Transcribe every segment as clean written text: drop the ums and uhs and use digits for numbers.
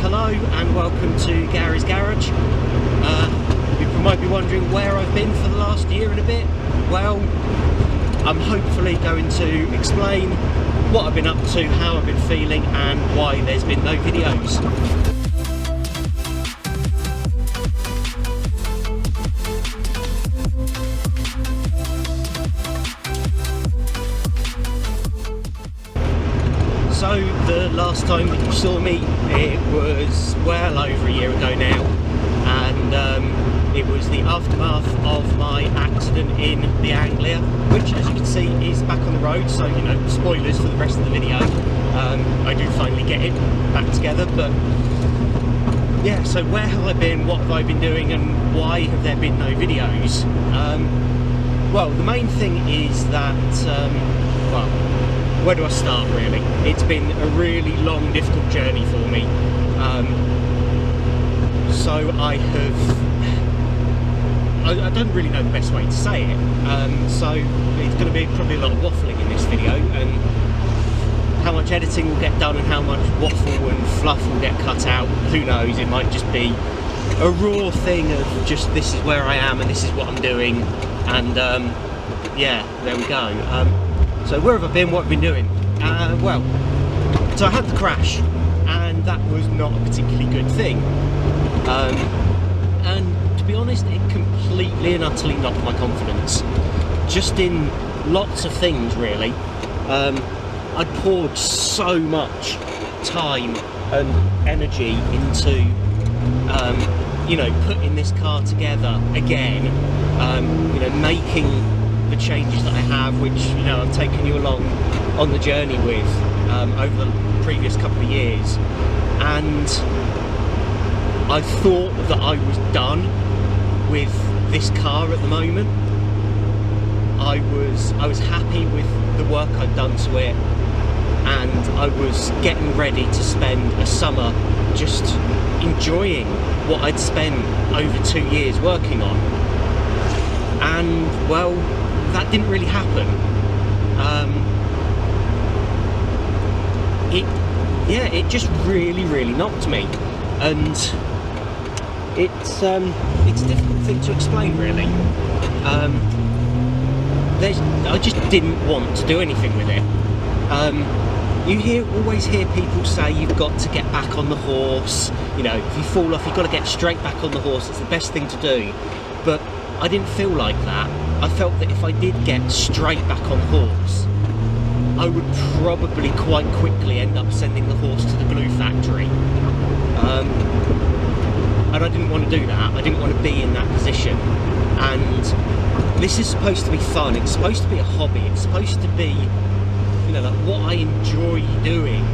Hello and welcome to Garry's Garage. You might be wondering where I've been for the last year and a bit. Well, I'm hopefully going to explain what I've been up to, how I've been feeling and why there's been no videos. So the last time that you saw me, it was well over a year ago now, and it was the aftermath of my accident in the Anglia, which, as you can see, is back on the road. So, you know, spoilers for the rest of the video. I do finally get it back together, but yeah. So where have I been? What have I been doing? And why have there been no videos? Well, the main thing is that well, where do I start really? It's been a really long, difficult journey for me. So I don't really know the best way to say it. So it's going to be probably a lot of waffling in this video, and how much editing will get done and how much waffle and fluff will get cut out, who knows. It might just be a raw thing of just, this is where I am and this is what I'm doing, and yeah, there we go. So where have I been, what have I been doing? Well, so I had the crash, and that was not a particularly good thing. And to be honest, it completely and utterly knocked my confidence. Just in lots of things, really. I'd poured so much time and energy into, you know, putting this car together again, you know, making the changes that I have, which, you know, I've taken you along on the journey with over the previous couple of years, and I thought that I was done with this car at the moment. I was happy with the work I'd done to it, and I was getting ready to spend a summer just enjoying what I'd spent over 2 years working on. And well, that didn't really happen. It just really knocked me, and it's a difficult thing to explain, really. I just didn't want to do anything with it. You always hear people say you've got to get back on the horse. You know, if you fall off, you've got to get straight back on the horse. It's the best thing to do. But I didn't feel like that. I felt that if I did get straight back on horse, I would probably quite quickly end up sending the horse to the glue factory. And I didn't want to do that. I didn't want to be in that position. And this is supposed to be fun. It's supposed to be a hobby. It's supposed to be, you know, like what I enjoy doing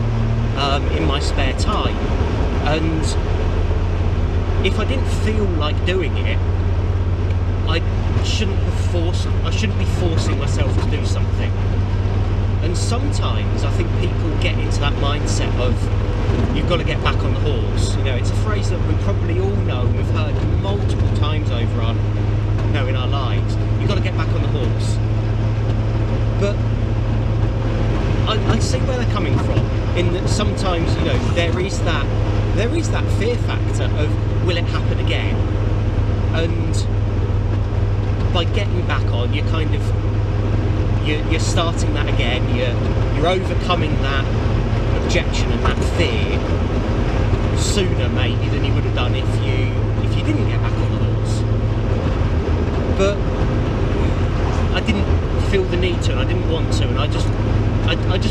in my spare time. And if I didn't feel like doing it, I shouldn't be forcing myself to do something. And sometimes I think people get into that mindset of, you've got to get back on the horse. You know, it's a phrase that we probably all know, we've heard multiple times over our, you know, in our lives. You've got to get back on the horse. But I see where they're coming from, in that sometimes, you know, there is that fear factor of, will it happen again? And by getting back on, you're kind of, you're starting that again. You're overcoming that objection and that fear sooner maybe than you would have done if you didn't get back on the horse. But I didn't feel the need to, and I didn't want to, and I just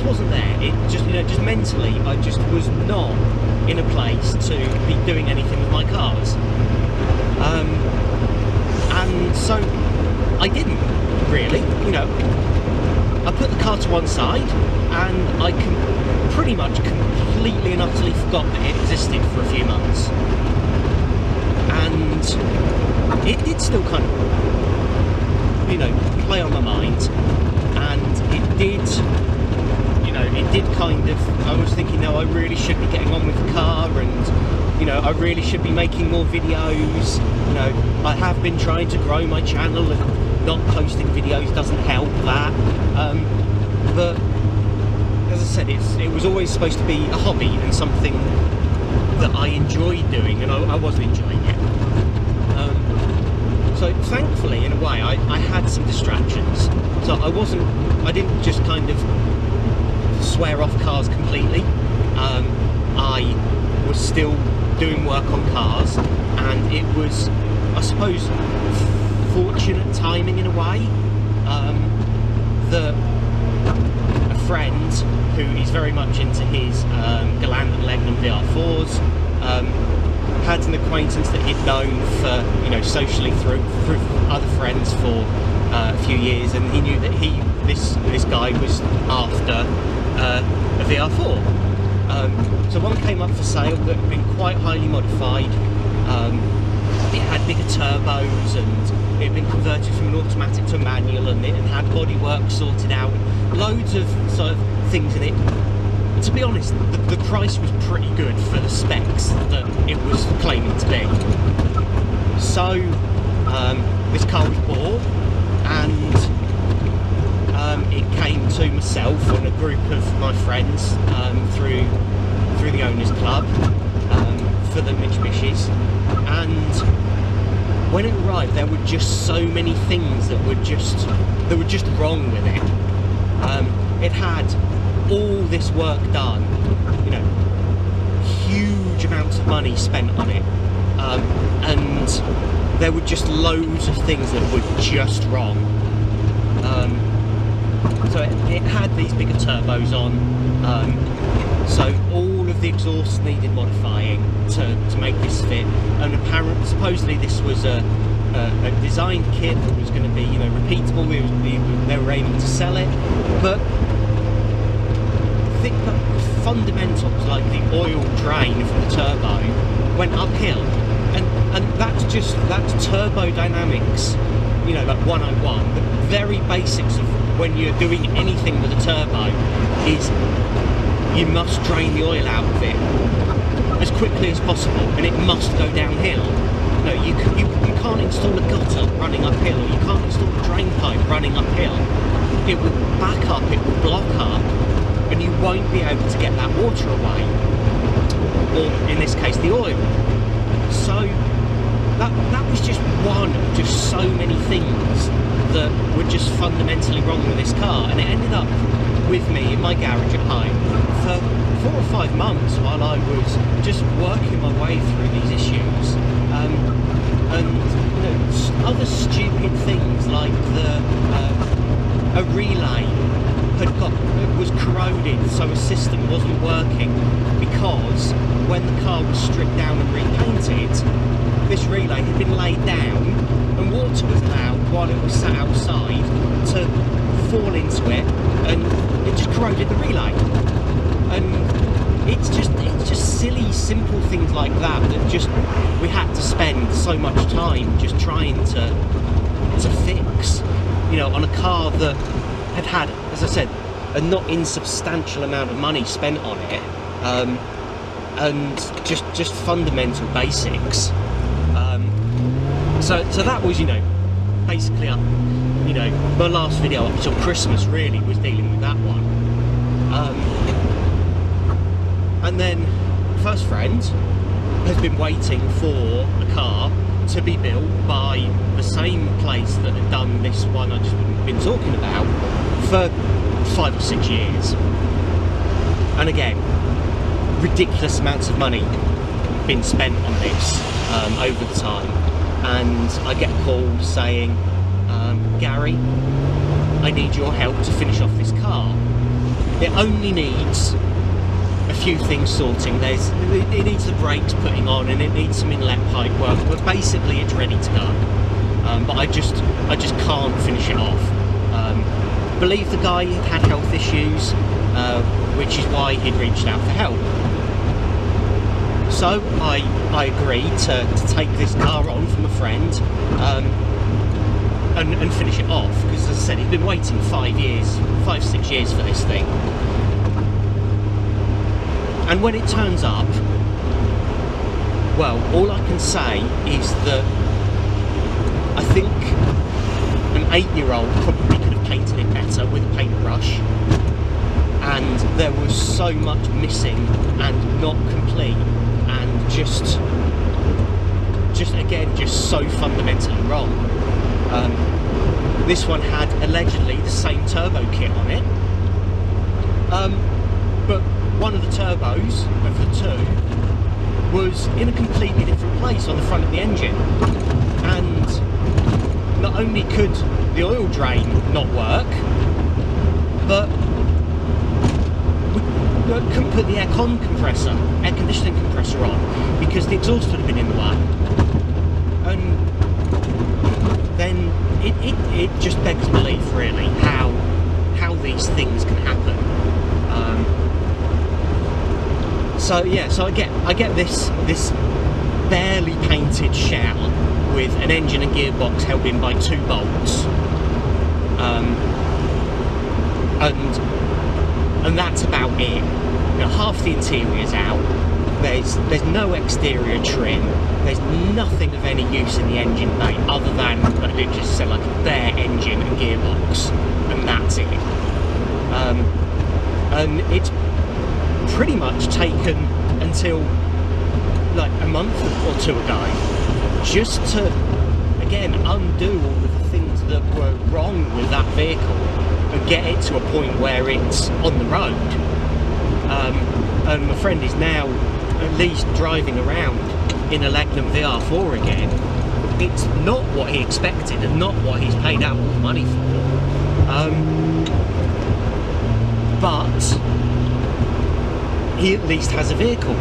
wasn't there. It just, you know, just mentally, I just was not in a place to be doing anything with my cars. And so I didn't really, you know. I put the car to one side, and I pretty much completely and utterly forgot that it existed for a few months. And it did still kind of, you know, play on my mind, and it did, you know, it did kind of, I was thinking, no, I really should be getting on with the car, and, you know, I really should be making more videos. You know, I have been trying to grow my channel, and not posting videos doesn't help that. But as I said, it was always supposed to be a hobby and something that I enjoyed doing, and I wasn't enjoying it. So thankfully, in a way, I had some distractions. So I didn't just kind of swear off cars completely. I was still doing work on cars, and it was, I suppose, fortunate timing in a way, that a friend who is very much into his Galant and Legnum VR4s had an acquaintance that he'd known for, you know, socially through other friends for a few years, and he knew that this guy was after a VR4. So one came up for sale that had been quite highly modified. It had bigger turbos, and it had been converted from an automatic to a manual, and it had bodywork sorted out, loads of sort of things in it. To be honest, the price was pretty good for the specs that it was claiming to be. So this car was bought, and it came to myself and a group of my friends through the owners club for the Mitsubishis, and when it arrived, there were just so many things that were just wrong with it. It had all this work done, you know, huge amounts of money spent on it, and there were just loads of things that were just wrong. So it had these bigger turbos on, so all of the exhausts needed modifying to make this fit, and supposedly this was a designed kit that was going to be, you know, repeatable. They were aiming to sell it, but I think the fundamentals, like the oil drain from the turbo, went uphill, and that's turbodynamics, you know, like 101. The very basics of when you're doing anything with a turbo is you must drain the oil out of it as quickly as possible, and it must go downhill. No, you can't install a gutter running uphill, or you can't install a drain pipe running uphill. It will back up, it will block up, and you won't be able to get that water away, or in this case the oil. So that was just one of just so many things that were just fundamentally wrong with this car, and it ended up with me in my garage at home for 4 or 5 months while I was just working my way through these issues, and you know, other stupid things like a relay was corroded, so a system wasn't working, because when the car was stripped down and repainted, this relay had been laid down, and water was allowed while it was sat outside to fall into it, and it just corroded the relay. And it's just silly, simple things like that we had to spend so much time just trying to fix, you know, on a car that had, as I said, a not insubstantial amount of money spent on it, and just fundamental basics. So that was, you know, basically, you know, my last video up until Christmas really was dealing with that one. And then first friend has been waiting for a car to be built by the same place that had done this one I've just been talking about for 5 or 6 years. And again, ridiculous amounts of money been spent on this over the time. And I get a call saying, Gary, I need your help to finish off this car. It only needs a few things sorting. It needs the brakes putting on, and it needs some inlet pipe work, but basically it's ready to go. But I just can't finish it off. I believe the guy had health issues, which is why he'd reached out for help. So I agreed to take this car on from a friend, and finish it off, because as I said, he's been waiting 5, 6 years for this thing. And when it turns up, well, all I can say is that I think an 8-year-old probably could have painted it better with a paintbrush, and there was so much missing and not complete, and just again, just so fundamentally wrong. This one had allegedly the same turbo kit on it, but one of the turbos of the two was in a completely different place on the front of the engine, and not only could the oil drain not work, but we couldn't put the air conditioning compressor on because the exhaust would have been in the way. And then it just begs belief, really, how these things can happen. So I get this barely painted shell with an engine and gearbox held in by 2 bolts, and that's about it. You know, half the interior's out. There's no exterior trim. There's nothing of any use in the engine bay other than, like it just said, like a bare engine and gearbox, and that's it. And it's pretty much taken until like a month or 2 ago just to again undo all of the things that were wrong with that vehicle and get it to a point where it's on the road. And my friend is now at least driving around in a Legnum VR4 again. It's not what he expected and not what he's paid out all the money for. But he at least has a vehicle.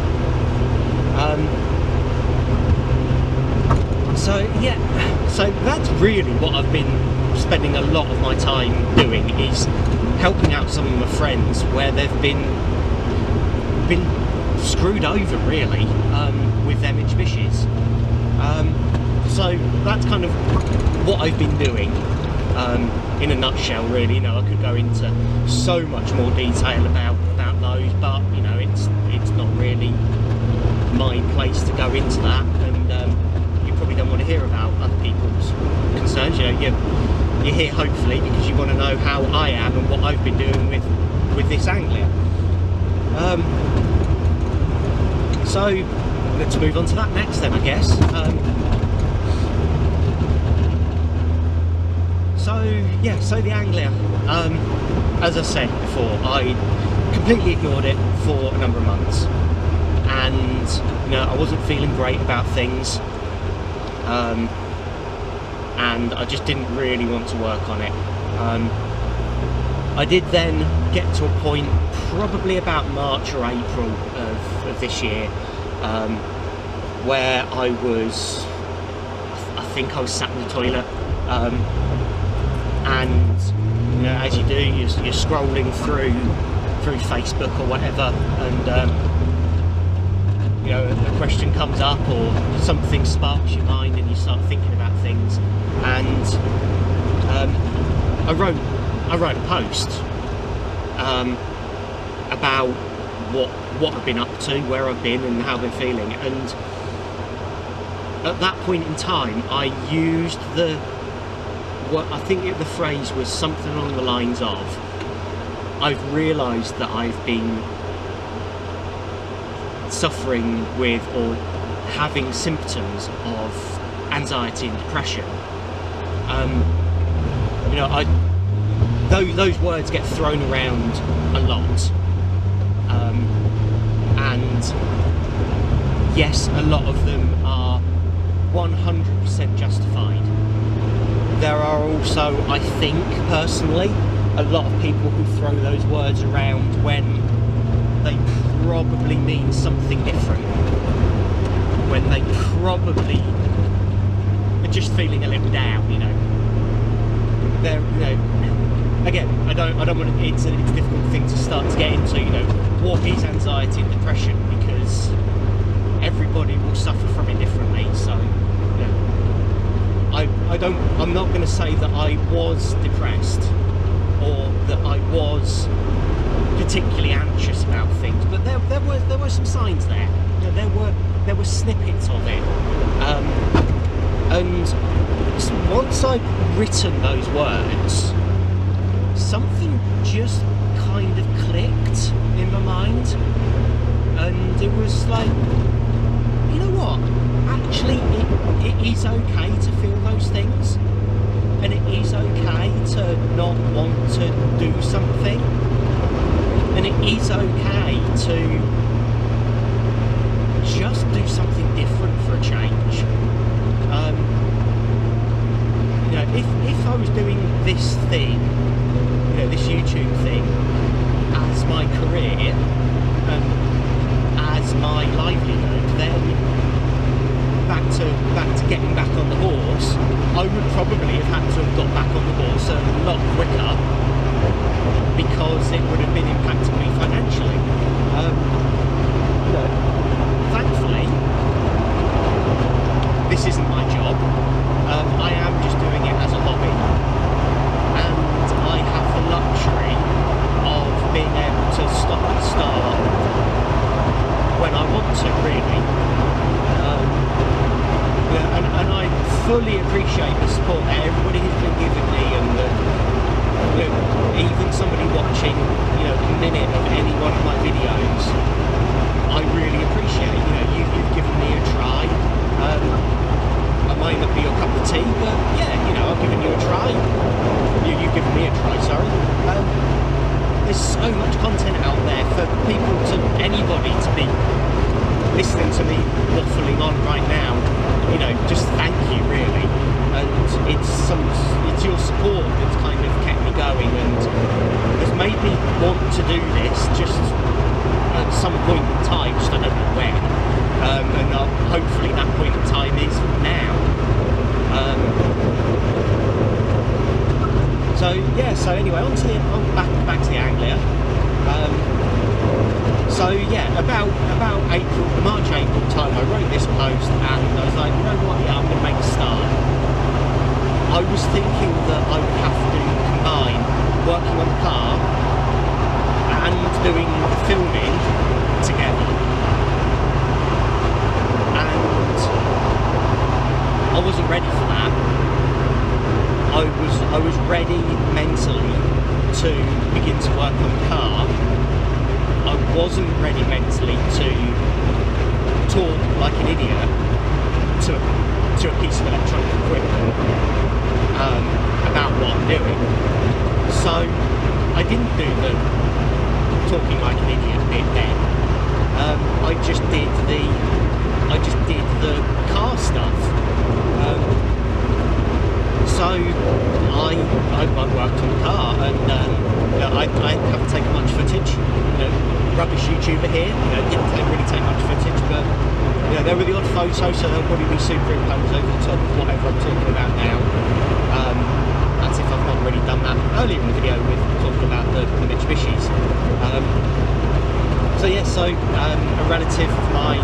So that's really what I've been spending a lot of my time doing, is helping out some of my friends where they've been screwed over, really, with their Mitsubishis. So that's kind of what I've been doing in a nutshell, really. You know, I could go into so much more detail about those, but you know, it's not really my place to go into that, and you probably don't want to hear about other people's concerns. You know, you're here hopefully because you want to know how I am and what I've been doing with this Anglia. So let's move on to that next then, I guess. So the Anglia, as I said before, I completely ignored it for a number of months, and you know, I wasn't feeling great about things, and I just didn't really want to work on it. I did then get to a point, probably about March or April of this year, where I think I was sat in the toilet, and you know, as you do, you're scrolling through Facebook or whatever, and you know, a question comes up or something sparks your mind and you start thinking about things, and I wrote a post about what I've been up to, where I've been and how I've been feeling, and at that point in time I used what I think the phrase was something along the lines of, I've realised that I've been suffering with or having symptoms of anxiety and depression. You know, those words get thrown around a lot, and yes, a lot of them are 100% justified. There are also, I think personally, a lot of people who throw those words around when they probably mean something different, when they probably are just feeling a little down, you know. They're, you know, again, I don't want to, it's a difficult thing to start to get into, you know, what is anxiety and depression, because everybody will suffer from it differently. So, you know, I'm not going to say that I was depressed or that I was particularly anxious about things, but there were some signs there. You know, there were snippets of it, and once I'd written those words, something just kind of clicked in my mind, and it was like, to just do something different for a change. You know, if I was doing this thing, you know, this YouTube thing, as my career, as my livelihood, then back to getting back on the horse, I would probably have had to have got back on the horse a lot quicker, because it would have been impacting me financially. You know, thankfully, this isn't my job. I am just doing it as a hobby, and I have the luxury of being able to stop and start when I want to, really. Yeah, and I fully appreciate the support that everybody has been giving me, and you know, even somebody watching, you know, a minute of any one of my videos, I really appreciate. You know, you've given me a try. I might not be your cup of tea, but yeah, you know, I've given you a try. You've given me a try, sorry. There's so much content out there for people, anybody to be listening to me waffling on right now. You know, just thank you, really. And it's your support that's kind of kept me going and has made me want to do this just at some point in time, just I don't know when. And hopefully that point in time is now. So yeah, so anyway, back to the Anglia. So yeah, about March, April time, I wrote this post, and I was like, you know what, yeah, I'm going to make a start. I was thinking that I would have to combine working on the car and doing filming together. And I wasn't ready for that. I was ready mentally to begin to work on the car. I wasn't ready mentally to talk like an idiot to a piece of electronic equipment about what I'm doing. So I didn't do the talking like an idiot bit then. I just did the car stuff. So I worked on the car, and I haven't taken much footage. You know, rubbish YouTuber here. You know, didn't really take much footage, but you know, there were the odd photos, so they'll probably be superimposed over the top of whatever I'm talking about now. As if I've not already done that earlier in the video with talking about the Mitsubishis. So yeah, a relative of mine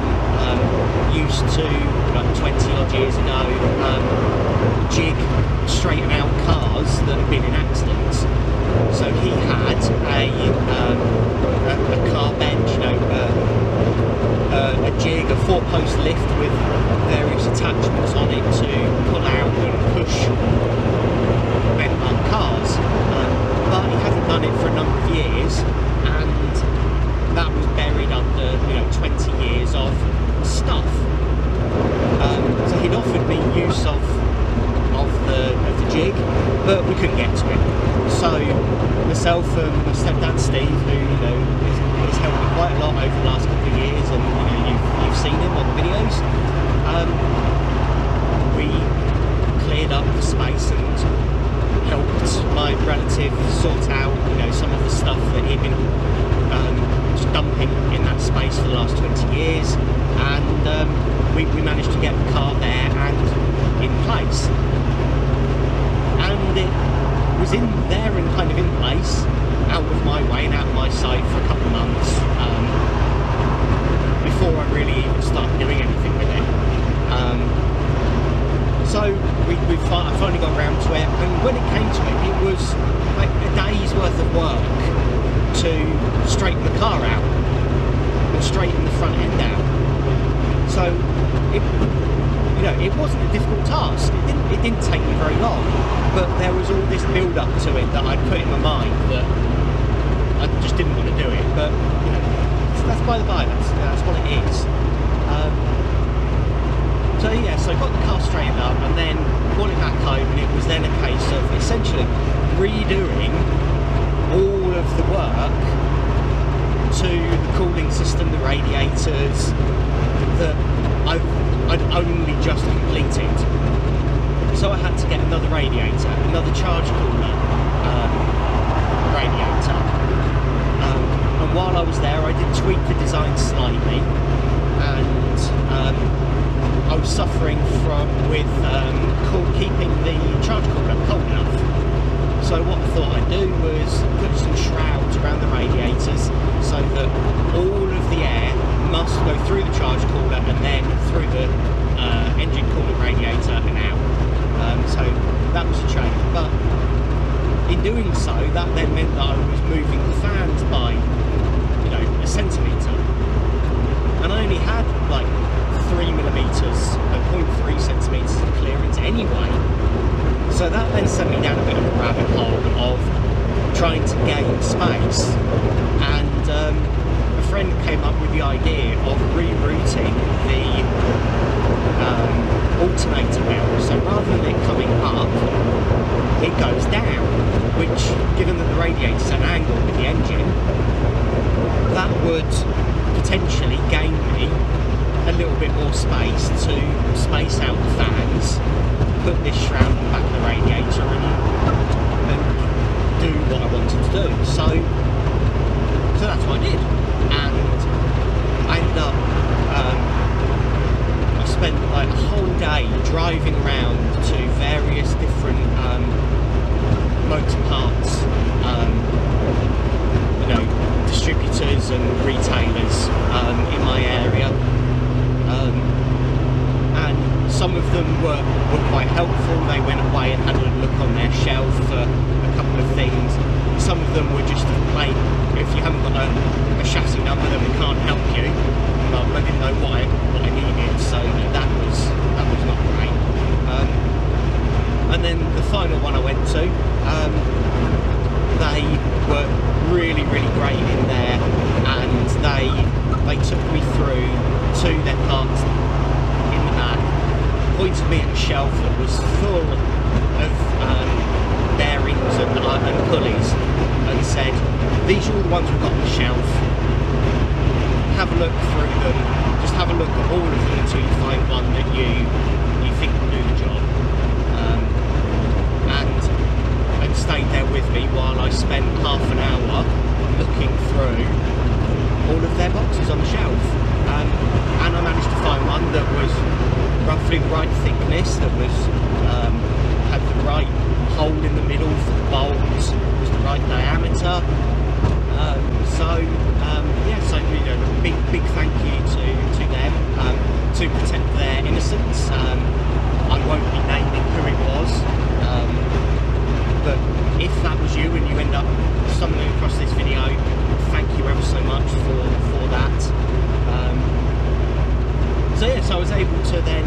used to, like 20 odd years ago, jig, straighten out cars that had been in accidents. So he had a car bench, you know, a jig, a 4-post lift with various attachments on it to pull out and push bent up cars. But he hadn't done it for a number of years, and that was buried under, you know, 20 years of stuff. So he'd offered me use of the jig, but we couldn't get to it. So myself and my stepdad Steve, who, you know, has helped me quite a lot over the last couple of years, and you know, you've seen him on the videos, we cleared up the space and helped my relative sort out, you know, some of the stuff that he'd been just dumping in that space for the last 20 years, and we managed to get the car there and in place. And it was in there and kind of in place, out of my way and out of my sight for a couple of months before I really even started doing anything with it. So I finally got around to it, and when it came to it, it was like a day's worth of work to straighten the car out and straighten the front end out. So it wasn't a difficult task. It didn't take me very long, but there was all this build up to it that I'd put in my mind that I just didn't want to do it. But you know, that's by the by. That's what it is. So yeah, so I got the car straightened up and then brought it back home, and it was then a case of essentially redoing all of the work to the cooling system, the radiators, that I'd only just completed. So I had to get another radiator, another charge cooler radiator. And while I was there, I did tweak the design slightly, and I was suffering with keeping the charge cooler cold enough. So what I thought I'd do was put some shrouds around the radiators so that all of the air must go through the charge cooler and then through the engine coolant radiator and out. So that was a change. But in doing so, that then meant that I was moving the fans by, you know, a centimetre. And I only had like 3mm, 0.3 centimetres of clearance anyway. So that then sent me down a bit of a rabbit hole of trying to gain space. And a friend came up with the idea of rerouting the alternator belt. So rather than it coming up, it goes down, which, given that the radiator's at an angle with the engine, that would potentially gain me a little bit more space to space out the fans, put this shroud on the back of the radiator and do what I wanted to do. So that's what I did, and I ended up I spent like a whole day driving around to various different motor parts, you know, distributors and retailers in my area, and some of them were quite helpful. They went away and had a look on their shelf for a couple of things. Some of them were just plain, if you haven't got a chassis number, then we can't help you. But I didn't know what I needed, so that was not great. And then the final one I went to, they were really great in there, and they took me through to their parts in the back, pointed me at a shelf that was full of bearings and pulleys, and said, these are all the ones we've got on the shelf, have a look through them, just have a look at all of them until you find one that you think will do the job. And stayed there with me while I spent half an hour looking through all of their boxes on the shelf. And I managed to find one that was roughly the right thickness, that was had the right hole in the middle for the bolts, was the right diameter. So you know, a big thank you to them, to protect their innocence. I won't be naming who it was, but if that was you and you end up stumbling across this video, thank you ever so much for that. So I was able to then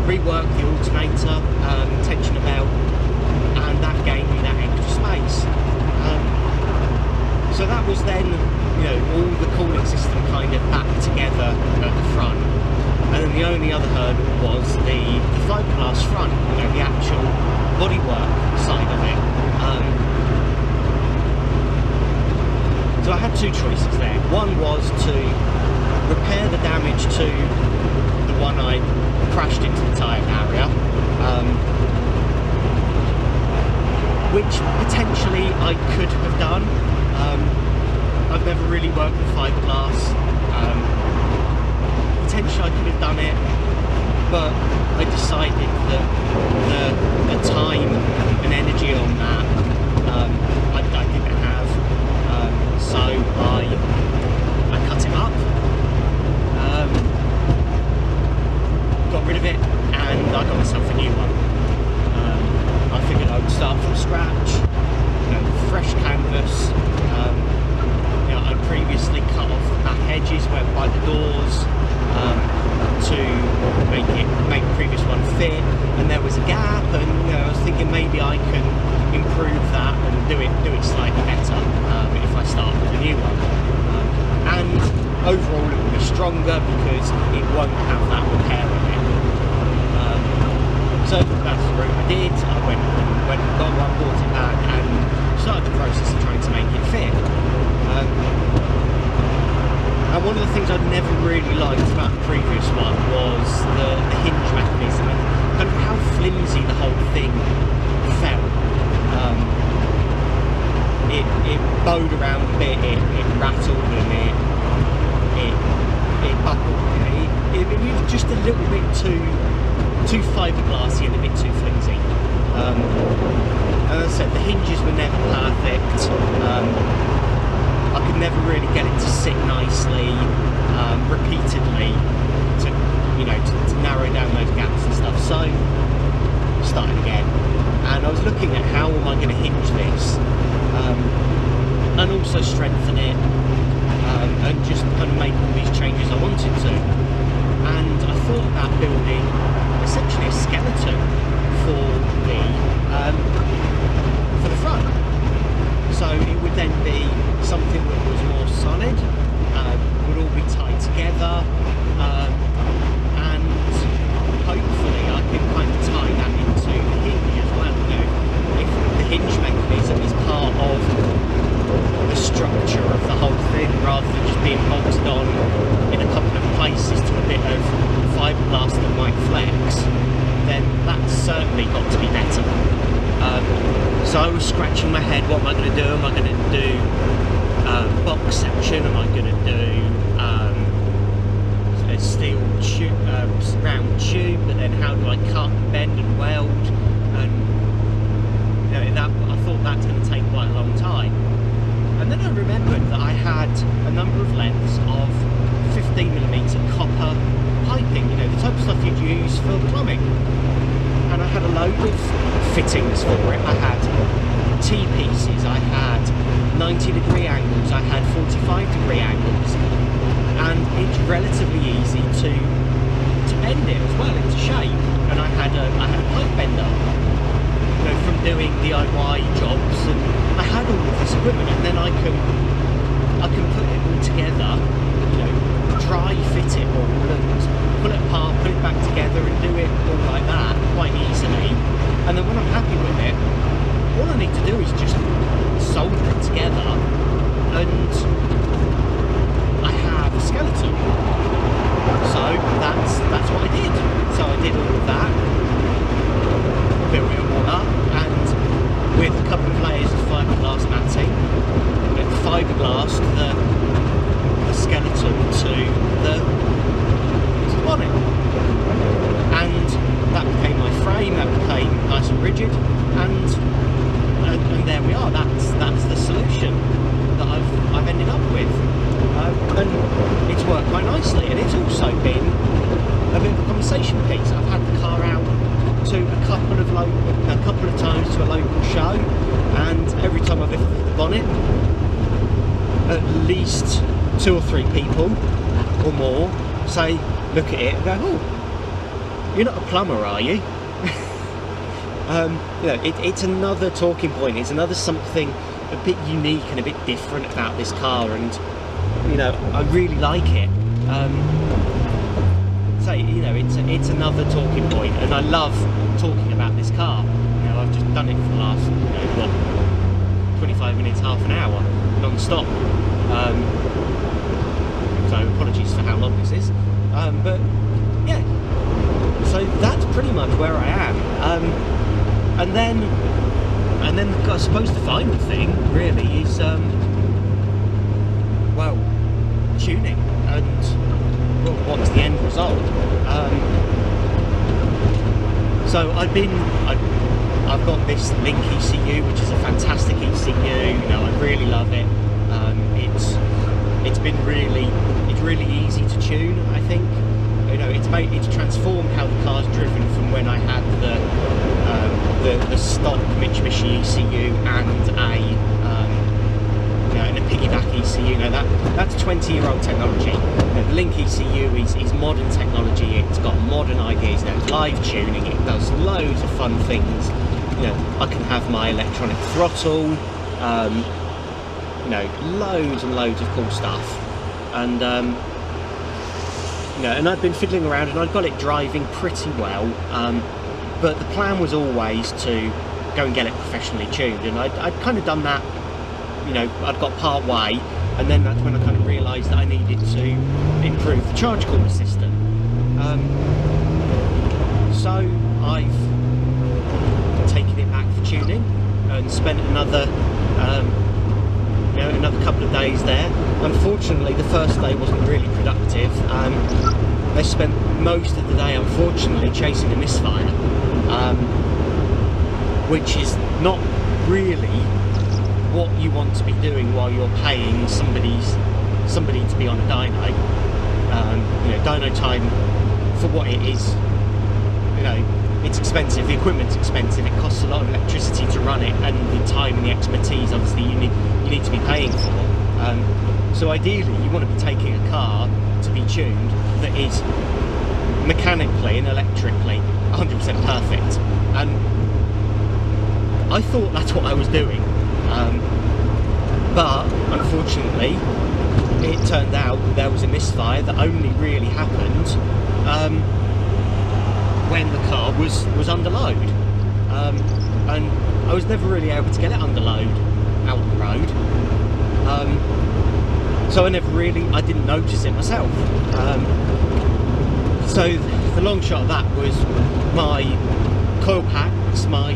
rework the alternator, tensioner belt, and that gave me that extra space. So that was then, you know, all the cooling system kind of back together at the front. And then the only other hurdle was the fiberglass front, you know, the actual bodywork side of it. So I had two choices there. One was to repair the damage to the one I crashed into the tyre barrier, which potentially I could have done. I've never really worked with fiberglass. Potentially I could have done it, but I decided that the time and energy on that I didn't have, so I cut it up, got rid of it, and I got myself a new one. I figured I would start from scratch, you know, fresh canvas. You know, I previously cut off the back edges where by the doors, to make the previous one fit, and there was a gap, and you know, I was thinking maybe I can improve that and do it slightly better if I start with a new one. And overall it will be stronger because it won't have that repair on it. So that's the route I did. I went and got one, bought it back, and started the process of trying to make it fit. just a little bit too fiberglassy and a bit too flimsy. And as I said, the hinges were never perfect. I could never really get it to sit nicely repeatedly to, you know, to narrow down those gaps and stuff. So started again, and I was looking at how am I going to hinge this, and also strengthen it, and just kind of make all these changes I wanted to. And I thought about building essentially a skeleton for the front. So it would then be something that was more solid, would all be tied together, and hopefully I can kind of tie that into the hinge as well. You know, if the hinge mechanism is part of the structure of the whole thing, rather than just being bolted on in a couple of places to a bit of fiberglass that might flex, then that's certainly got to be better. So I was scratching my head, what am I going to do? Am I going to do box section? Am I going to do a steel tube, round tube? But then how do I cut and bend and weld? And you know, I thought that's going to take quite a long time. And then I remembered that I had a number of lengths of 15mm copper piping, you know, the type of stuff you'd use for plumbing. And I had a load of fittings for it. I had T-pieces, I had 90-degree angles, I had 45-degree angles, and it's relatively easy to bend it as well into shape. And I had a pipe bender, you know, from doing DIY jobs, and I had all of this equipment, and then I can put it all together, you know, dry fit it all and pull it apart, put it back together and do it all like that quite easily. And then when I'm happy with it, all I need to do is just solder it together and I have a skeleton. So that's what I did. So I did all of that, built it all up, and with a couple of layers of fiberglass matting, and fiberglassed the skeleton to the bonnet, and that became my frame. That became nice and rigid, and there we are. That's the solution that I've ended up with, and it's worked quite nicely. And it's also been a bit of a conversation piece. I've had the car out to a couple of times to a local show, and every time I've lifted the bonnet, at least 2 or 3 people or more say, look at it and go, oh, you're not a plumber, are you? You know, it's another talking point. It's another something a bit unique and a bit different about this car, and you know, I really like it. So you know, it's another talking point, and I love talking about this car. You know, I've just done it for the last, you know, what, 25 minutes, half an hour, non-stop. So apologies for how long this is, but yeah. So that's pretty much where I am. And then I suppose the final thing really is well, tuning and well, what's the end result. So I've got this Link ECU, which is a fantastic ECU. You know, I really love it. It's really easy to tune, I think. You know, it's transformed how the car's driven from when I had the stock Mitsubishi ECU and a piggyback ECU. You know, that's 20-year-old technology. You know, the Link ECU is modern technology. It's got modern ideas. You know, it's live tuning. It does loads of fun things. You know, I can have my electronic throttle. You know, loads and loads of cool stuff. And you know, and I've been fiddling around and I've got it driving pretty well, but the plan was always to go and get it professionally tuned, and I'd kind of done that. You know, I'd got part way, and then that's when I kind of realised that I needed to improve the charge cooler system. So I've taken it back for tuning and spent another couple of days there. Unfortunately, the first day wasn't really productive. They spent most of the day, unfortunately, chasing a misfire, which is not really what you want to be doing while you're paying somebody to be on a dyno. You know, dyno time, for what it is, you know, it's expensive, the equipment's expensive, it costs a lot of electricity to run it, and the time and the expertise obviously you need to be paying for. So ideally you want to be taking a car to be tuned that is mechanically and electrically 100% perfect, and I thought that's what I was doing, but unfortunately it turned out there was a misfire that only really happened when the car was under load, and I was never really able to get it under load out on the road, so I didn't notice it myself. So the long shot of that was my coil packs, my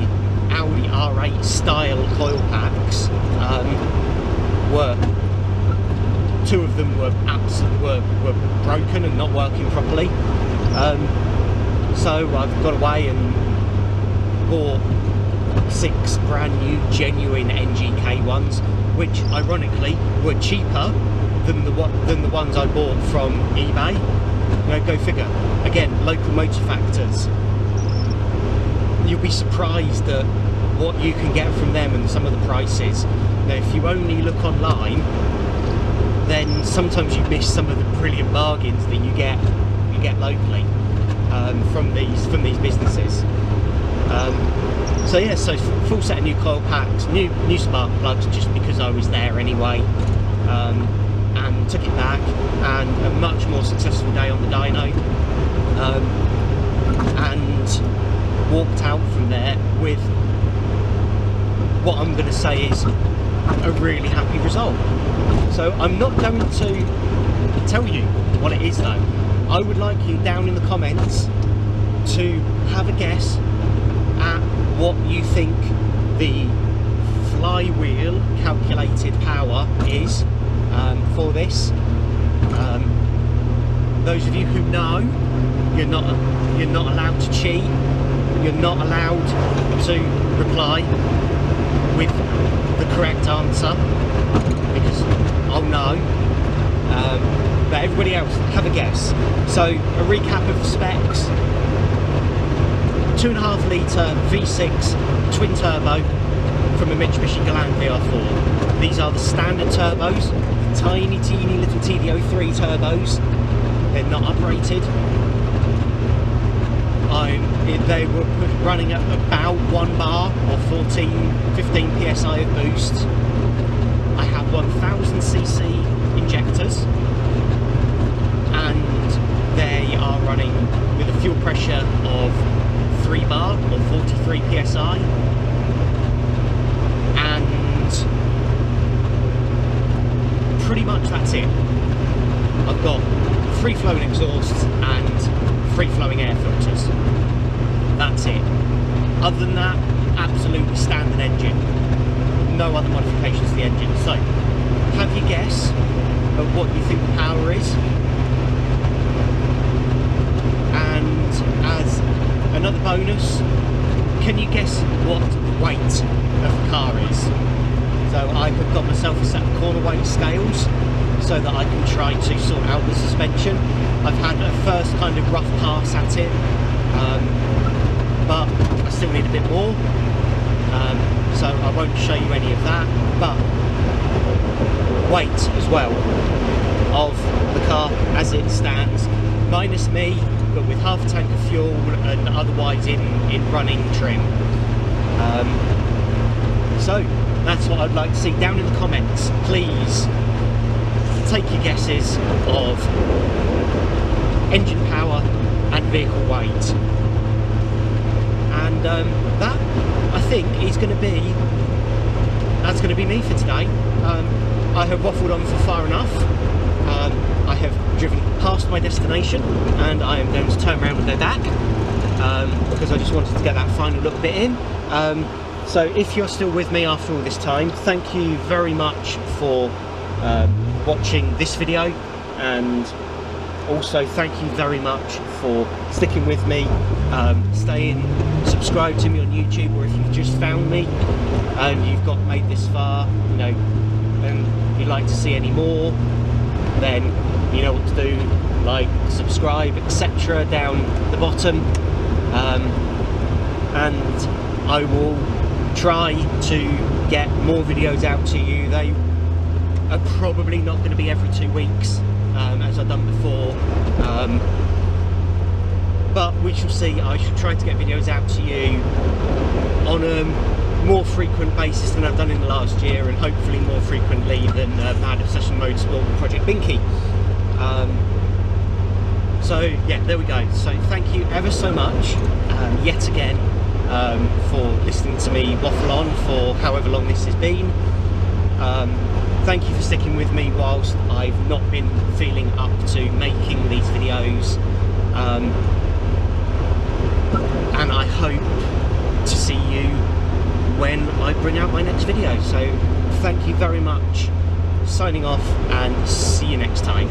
Audi R8 style coil packs, two of them were broken and not working properly. So I've got away and bought 6 brand new genuine NGK ones, which ironically were cheaper than the ones I bought from eBay. You know, go figure. Again, local motor factors. You'll be surprised at what you can get from them and some of the prices. Now, if you only look online, then sometimes you miss some of the brilliant bargains that you get locally from these businesses. So yeah, so full set of new coil packs, new spark plugs, just because I was there anyway, and took it back, and a much more successful day on the dyno, and walked out from there with what I'm going to say is a really happy result. So I'm not going to tell you what it is though. I would like you down in the comments to have a guess at what you think the flywheel calculated power is for this. Those of you who know, you're not allowed to cheat. You're not allowed to reply with the correct answer, because I'll know. But everybody else, have a guess. So a recap of the specs: 2.5 litre V6 twin turbo from a Mitsubishi Galant VR4. These are the standard turbos, the tiny teeny little TD03 turbos. They're not uprated. They were running at about 1 bar or 15 psi of boost. I have 1000cc injectors, and they are running with a fuel pressure of 3 bar or 43 psi, and pretty much that's it. I've got free flowing exhausts and free flowing air filters. That's it. Other than that, absolutely standard engine. No other modifications to the engine. So, have your guess at what you think the power is. And as another bonus, can you guess what the weight of the car is? So I have got myself a set of corner weight scales so that I can try to sort out the suspension. I've had a first kind of rough pass at it, but I still need a bit more, so I won't show you any of that. But weight as well of the car as it stands, minus me, but with half a tank of fuel and otherwise in running trim. So that's what I'd like to see down in the comments. Please take your guesses of engine power and vehicle weight. And that, I think, is going to be, that's going to be me for today. I have waffled on for far enough. I have driven past my destination, and I am going to turn around and go back, because I just wanted to get that final little bit in. So if you're still with me after all this time, thank you very much for watching this video, and Also, thank you very much for sticking with me, staying subscribed to me on YouTube, or if you've just found me and you've got made this far, you know, and you'd like to see any more, then you know what to do, like, subscribe, etc. down the bottom, and I will try to get more videos out to you. They are probably not going to be every 2 weeks, as I've done before, but we shall see. I shall try to get videos out to you on a more frequent basis than I've done in the last year, and hopefully more frequently than Mad Obsession Motorsport and Project Binky. So yeah, there we go. So thank you ever so much, yet again, for listening to me waffle on for however long this has been. Thank you for sticking with me whilst I've not been feeling up to making these videos, and I hope to see you when I bring out my next video. So thank you very much, signing off, and see you next time.